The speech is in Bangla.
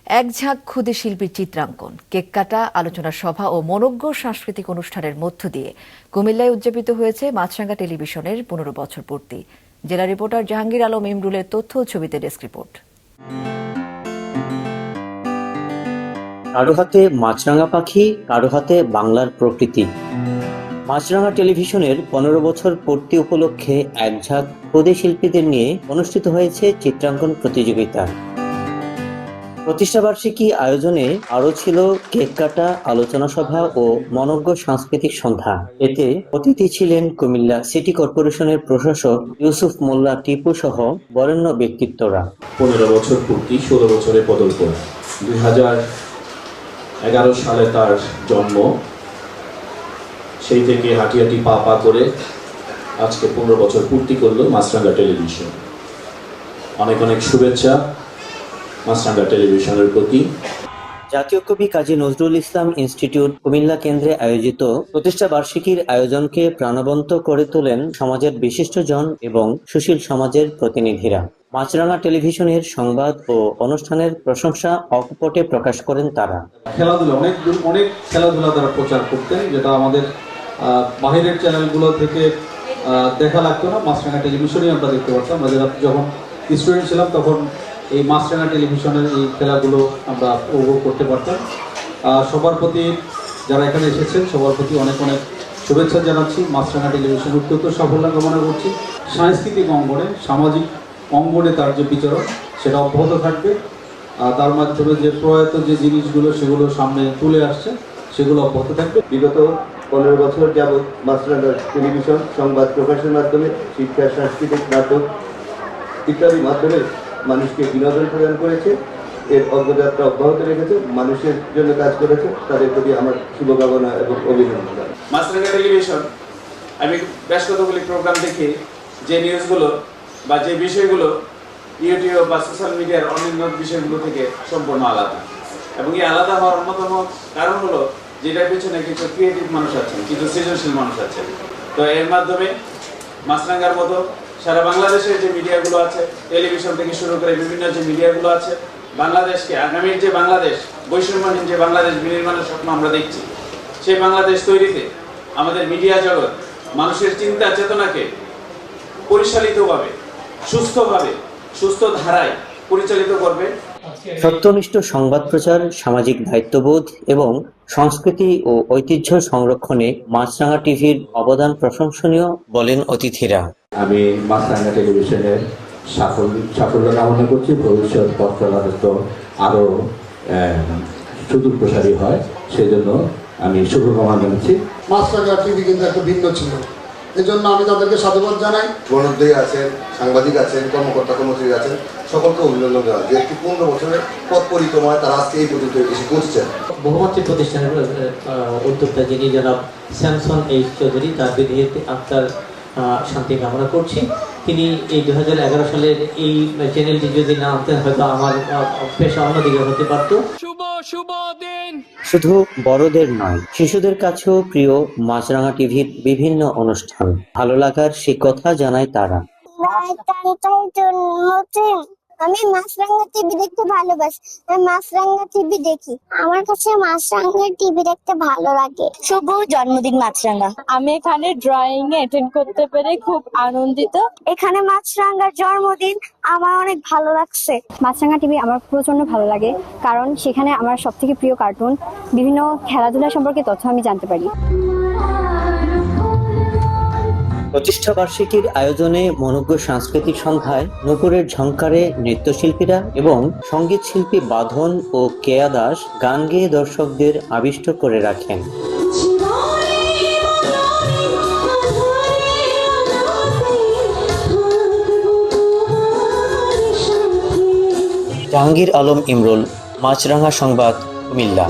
এক ঝাঁক ক্ষুদে শিল্পীর চিত্রাঙ্কন, কেক কাটা, আলোচনা সভা ও মনোজ্ঞ সাংস্কৃতিক অনুষ্ঠানের মধ্য দিয়ে কুমিল্লায় উদযাপিত হয়েছে মাছরাঙা টেলিভিশনের ১৫ বছর পূর্তি। জেলা রিপোর্টার জাহাঙ্গীর আলম ইমরুলের তথ্য ও ছবিতে ডেস্ক রিপোর্ট। কারো হাতে মাছরাঙা পাখি, কারো হাতে বাংলার প্রকৃতি। মাছরাঙা টেলিভিশনের ১৫ বছর পূর্তি উপলক্ষে এক ঝাঁক ক্ষুদে শিল্পীদের নিয়ে অনুষ্ঠিত হয়েছে চিত্রাঙ্কন প্রতিযোগিতা। প্রতিষ্ঠাবার্ষিকী আয়োজনে আরও ছিল কেক কাটা, আলোচনা সভা ও মনোজ্ঞ সাংস্কৃতিক সন্ধ্যা। এতে অতিথি ছিলেন কুমিল্লা সিটি কর্পোরেশনের প্রশাসক ইউসুফ মোল্লা টিপু সহ বরেণ্য ব্যক্তিত্বরা। ১৫ বছর পূর্তি, ১৬ বছরে পদার্পণ। ২০১১ সালে তার জন্ম। সেই থেকে হাঁটি হাঁটি পা পা করে আজকে ১৫ বছর পূর্তি করলো মাছরাঙা টেলিভিশন। অনেক অনেক শুভেচ্ছা মাছরাঙা টেলিভিশনের প্রতি। জাতীয় কবি কাজী নজরুল ইসলাম ইনস্টিটিউট কুমিল্লা কেন্দ্রে আয়োজিত প্রতিষ্ঠা বার্ষিকীর আয়োজনকে প্রাণবন্ত করে তোলেন সমাজের বিশিষ্টজন এবং সুশীল সমাজের প্রতিনিধিরা। মাছরাঙা টেলিভিশনের সংবাদ ও অনুষ্ঠানের প্রশংসা অকপটে প্রকাশ করেন তারা। খেলাধুলা অনেক খেলাধুলা তারা প্রচার করতেন, যেটা আমাদের বাহিরের চ্যানেলগুলো থেকে দেখা লাগতো না। মাছরাঙা টেলিভিশনেই আমরা দেখতে পারতাম। আমরা যখন স্টুডেন্ট ছিলাম তখন এই মাছরাঙা টেলিভিশনের এই খেলাগুলো আমরা উপভোগ করতে পারতাম। সবার প্রতি যারা এখানে এসেছেন সবার প্রতি অনেক অনেক শুভেচ্ছা জানাচ্ছি। মাছরাঙা টেলিভিশন অত্যন্ত সাফল্য কামনা করছি। সাংস্কৃতিক অঙ্গনে, সামাজিক অঙ্গনে তার যে বিচরণ সেটা অব্যাহত থাকবে। তার মাধ্যমে যে প্রয়াত যে জিনিসগুলো সেগুলো সামনে তুলে আসছে সেগুলো অব্যাহত থাকবে। বিগত ১৫ বছর যাবৎ মাছরাঙা টেলিভিশন সংবাদ প্রকাশের মাধ্যমে শিক্ষা, সাংস্কৃতিক, নাটক ইত্যাদি মাধ্যমে মানুষকে বিনোদন প্রদান করেছে। এর অগ্রযাত্রা অব্যাহত রেখেছে, মানুষের জন্য কাজ করেছে। তাদের প্রতি আমার শুভকামনা এবং অভিনন্দন। মাছরাঙা টেলিভিশন আমি বেশ কতগুলি প্রোগ্রাম দেখি, যে নিউজগুলো বা যে বিষয়গুলো ইউটিউব বা সোশ্যাল মিডিয়ার অন্যান্য বিষয়গুলো থেকে সম্পূর্ণ আলাদা। এবং এই আলাদা হওয়ার অন্যতম কারণ হলো যেটার পিছনে কিছু ক্রিয়েটিভ মানুষ আছেন, কিছু সৃজনশীল মানুষ আছেন। তো এর মাধ্যমে মাছরাঙার মতো সারা বাংলাদেশের যে মিডিয়াগুলো আছে, টেলিভিশন থেকে শুরু করে বিভিন্ন যে মিডিয়াগুলো আছে, বাংলাদেশকে আগামীর যে বাংলাদেশ, বৈষম্যহীন যে বাংলাদেশ বিনির্মাণের স্বপ্ন আমরা দেখছি, সেই বাংলাদেশ তৈরিতে আমাদের মিডিয়া জগৎ মানুষের চিন্তা চেতনাকে পরিচালিতভাবে, সুস্থভাবে, সুস্থ ধারায় পরিচালিত করবে। সত্যনিষ্ঠ সংবাদ প্রচার, সামাজিক দায়িত্ববোধ এবং সংস্কৃতি ও ঐতিহ্য সংরক্ষণে মাছরাঙা টিভির অবদান প্রশংসনীয় বলেন অতিথিরা। আমি মাছরাঙা টেলিভিশনের সাফল্য কামনা করছি। ভবিষ্যৎ পথ চলা তো আরও সুদূর প্রসারী হয়, সেজন্য আমি শুভকামনা জানাচ্ছি। মাছরাঙা টিভি কিন্তু একটা ভিন্ন ছিল, এই জন্য আমি তাদেরকে সাধুবাদ জানাই। গণোদ্যোগী আছেন, সাংবাদিক আছেন, কর্মকর্তা কর্মচারী আছেন, সকলকে অভিনন্দন দেওয়া যে একটি ১৫ বছরের পথ পরিক্রমায় তারা আজকে এই পর্যন্ত এসে পৌঁছেছেন। বহুমাত্রিক প্রতিষ্ঠানের উদ্যোক্তা যিনি জনাব স্যামসন এইচ চৌধুরী, তার বিধি আত্মার শান্তি কামনা করছি। তিনি এই ২০১১ সালের এই চ্যানেলটি যদি না আনতেন হয়তো আমার পেশা অন্যদিকে হতে পারত। শুধু বড়দের নয়, শিশুদের কাছেও প্রিয় মাছরাঙা টিভির বিভিন্ন অনুষ্ঠান। ভালো লাগার সে কথা জানায় তারা। আমি মাছরাঙা টিভি দেখতে ভালোবাসি, আমি মাছরাঙা টিভি দেখি। আমার কাছে মাছরাঙা টিভি দেখতে ভালো লাগে। শুভ জন্মদিন মাছরাঙা। আমি এখানে ড্রয়িং অ্যাটেন্ড করতে পেরে খুব আনন্দিত। এখানে মাছরাঙার জন্মদিন আমার অনেক ভালো লাগছে। মাছরাঙা টিভি আমার প্রচন্ড ভালো লাগে, কারণ সেখানে আমার সব থেকে প্রিয় কার্টুন, বিভিন্ন খেলাধুলা সম্পর্কে তথ্য আমি জানতে পারি। প্রতিষ্ঠা বার্ষিকীর আয়োজনে মনোজ্ঞ সাংস্কৃতিক সন্ধ্যায় নূপুরের ঝংকারে নৃত্যশিল্পীরা এবং সঙ্গীত শিল্পী বাঁধন ও কেয়া দাস গান গেয়ে দর্শকদের আবিষ্ট করে রাখেন। জাহাঙ্গীর আলম ইমরুল, মাছরাঙা সংবাদ, কুমিল্লা।